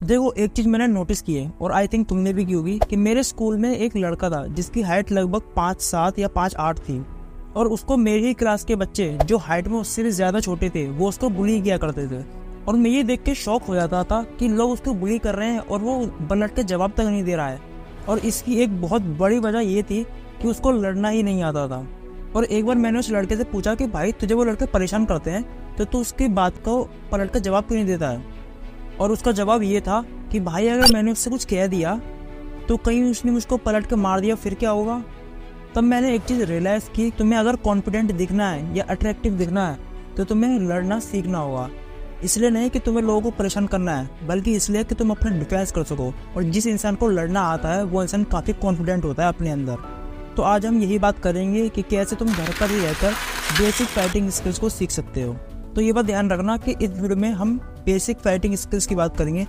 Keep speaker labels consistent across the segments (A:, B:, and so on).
A: देखो, एक चीज मैंने नोटिस की है और आई थिंक तुमने भी की होगी कि मेरे स्कूल में एक लड़का था जिसकी हाइट लगभग 5'7" या 5'8" थी, और उसको मेरी ही क्लास के बच्चे जो हाइट में उससे भी ज्यादा छोटे थे वो उसको बुली किया करते थे। और मैं ये देख के शॉक हो जाता था कि लोग उसको बुली कर रहे हैं और वो पलट के जवाब तक नहीं दे रहा है। और इसकी एक बहुत बड़ी वजह ये थी कि उसको लड़ना ही नहीं आता था। और एक बार मैंने उस लड़के से पूछा कि भाई तुझे वो लड़के परेशान करते हैं तो तू उसकी बात को पलट कर जवाब क्यों नहीं देता है। और उसका जवाब ये था कि भाई अगर मैंने उससे कुछ कह दिया तो कहीं उसने मुझको पलट के मार दिया फिर क्या होगा। तब मैंने एक चीज़ रियलाइज़ की, तुम्हें अगर कॉन्फिडेंट दिखना है या अट्रैक्टिव दिखना है तो तुम्हें लड़ना सीखना होगा। इसलिए नहीं कि तुम्हें लोगों को परेशान करना है, बल्कि इसलिए कि तुम अपने डिफेंस कर सको। और जिस इंसान को लड़ना आता है वो इंसान काफ़ी कॉन्फिडेंट होता है अपने अंदर। तो आज हम यही बात करेंगे कि कैसे तुम घर पर ही रहकर बेसिक फाइटिंग स्किल्स को सीख सकते हो। तो ये बात ध्यान रखना कि इस वीडियो में हम बेसिक फाइटिंग स्किल्स की बात करेंगे।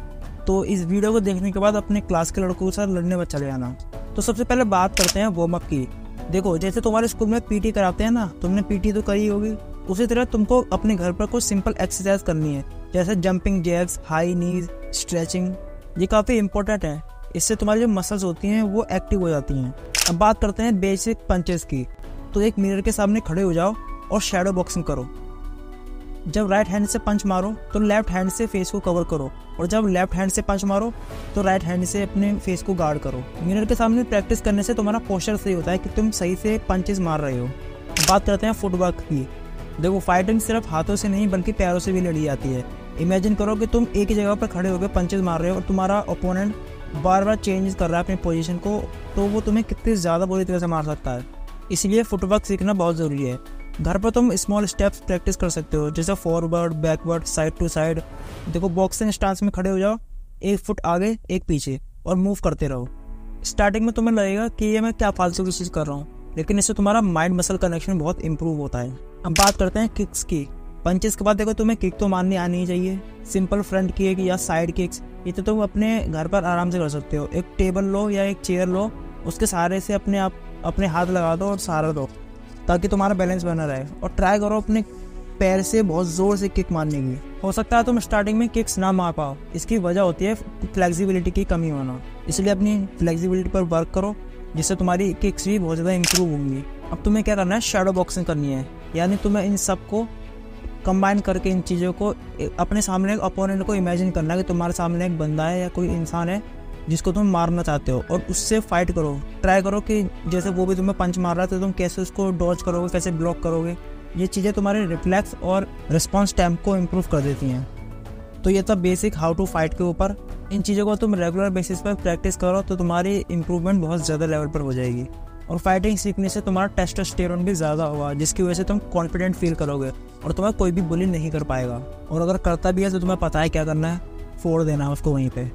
A: तो इस वीडियो को देखने के बाद अपने क्लास के लड़कों के साथ लड़ने में चले जाना। तो सबसे पहले बात करते हैं वार्म अप की। देखो, जैसे तुम्हारे स्कूल में पीटी कराते हैं ना, तुमने पीटी तो करी होगी, उसी तरह तुमको अपने घर पर कुछ सिंपल एक्सरसाइज करनी है, जैसे जंपिंग जैक्स, हाई नीज, स्ट्रेचिंग। ये काफ़ी इंपॉर्टेंट है, इससे तुम्हारी जो मसल्स होती हैं वो एक्टिव हो जाती हैं। अब बात करते हैं बेसिक पंचेस की। तो एक मिरर के सामने खड़े हो जाओ और शैडो बॉक्सिंग करो। जब राइट हैंड से पंच मारो तो लेफ्ट हैंड से फेस को कवर करो, और जब लेफ्ट हैंड से पंच मारो तो राइट हैंड से अपने फेस को गार्ड करो। मिरर के सामने प्रैक्टिस करने से तुम्हारा पोस्चर सही होता है कि तुम सही से पंचेस मार रहे हो। बात करते हैं फुटवर्क की। देखो, फाइटिंग सिर्फ हाथों से नहीं बल्कि पैरों से भी लड़ी जाती है। इमेजिन करो कि तुम एक ही जगह पर खड़े होकर पंचेस मार रहे हो और तुम्हारा ओपोनेंट बार बार चेंज कर रहा है अपनी पोजीशन को, तो वो तुम्हें कितनी ज़्यादा बुरी तरह से मार सकता है। इसलिए फुटवर्क सीखना बहुत ज़रूरी है। घर पर तुम स्मॉल स्टेप्स प्रैक्टिस कर सकते हो, जैसे forward, backward, side to side. देखो, बॉक्सिंग स्टांस में खड़े हो जाओ, एक फुट आगे एक पीछे, और मूव करते रहो। स्टार्टिंग में तुम्हें लगेगा कि ये मैं क्या फालतू की चीज़ कर रहा हूँ, लेकिन इससे तुम्हारा माइंड मसल कनेक्शन बहुत इंप्रूव होता है। अब बात करते हैं किक्स की। पंचेस के बाद देखो, तुम्हें किक तो मारनी आनी ही चाहिए। सिंपल फ्रंट किक या साइड किक्स ये तो तुम अपने घर पर आराम से कर सकते हो। एक टेबल लो या एक चेयर लो, उसके सहारे से अपने हाथ लगा दो और सहारा दो, ताकि तुम्हारा बैलेंस बना रहे। और ट्राई करो अपने पैर से बहुत ज़ोर से किक मारने की। हो सकता है तुम स्टार्टिंग में किक्स ना मार पाओ, इसकी वजह होती है फ्लेक्सिबिलिटी की कमी होना। इसलिए अपनी फ्लेक्सिबिलिटी पर वर्क करो, जिससे तुम्हारी किक्स भी बहुत ज़्यादा इंप्रूव होंगी। अब तुम्हें क्या करना है, शैडो बॉक्सिंग करनी है। यानी तुम्हें इन सब को कंबाइन करके, इन चीज़ों को अपने सामने एक अपोनेंट को इमेजिन करना है कि तुम्हारे सामने एक बंदा है या कोई इंसान है जिसको तुम मारना चाहते हो, और उससे फाइट करो। ट्राई करो कि जैसे वो भी तुम्हें पंच मार रहा है तो तुम कैसे उसको डॉज करोगे, कैसे ब्लॉक करोगे। ये चीज़ें तुम्हारे रिफ्लेक्स और रिस्पॉन्स टाइम को इम्प्रूव कर देती हैं। तो ये था बेसिक हाउ टू फाइट के ऊपर। इन चीज़ों को तुम रेगुलर बेसिस पर प्रैक्टिस करो तो तुम्हारी इंप्रूवमेंट बहुत ज़्यादा लेवल पर हो जाएगी। और फाइटिंग सीखने से तुम्हारा टेस्टोस्टेरोन भी ज़्यादा होगा, जिसकी वजह से तुम कॉन्फिडेंट फील करोगे और तुम्हें कोई भी बुली नहीं कर पाएगा। और अगर करता भी है तो तुम्हें पता है क्या करना है, फोड़ देना उसको वहीं पे।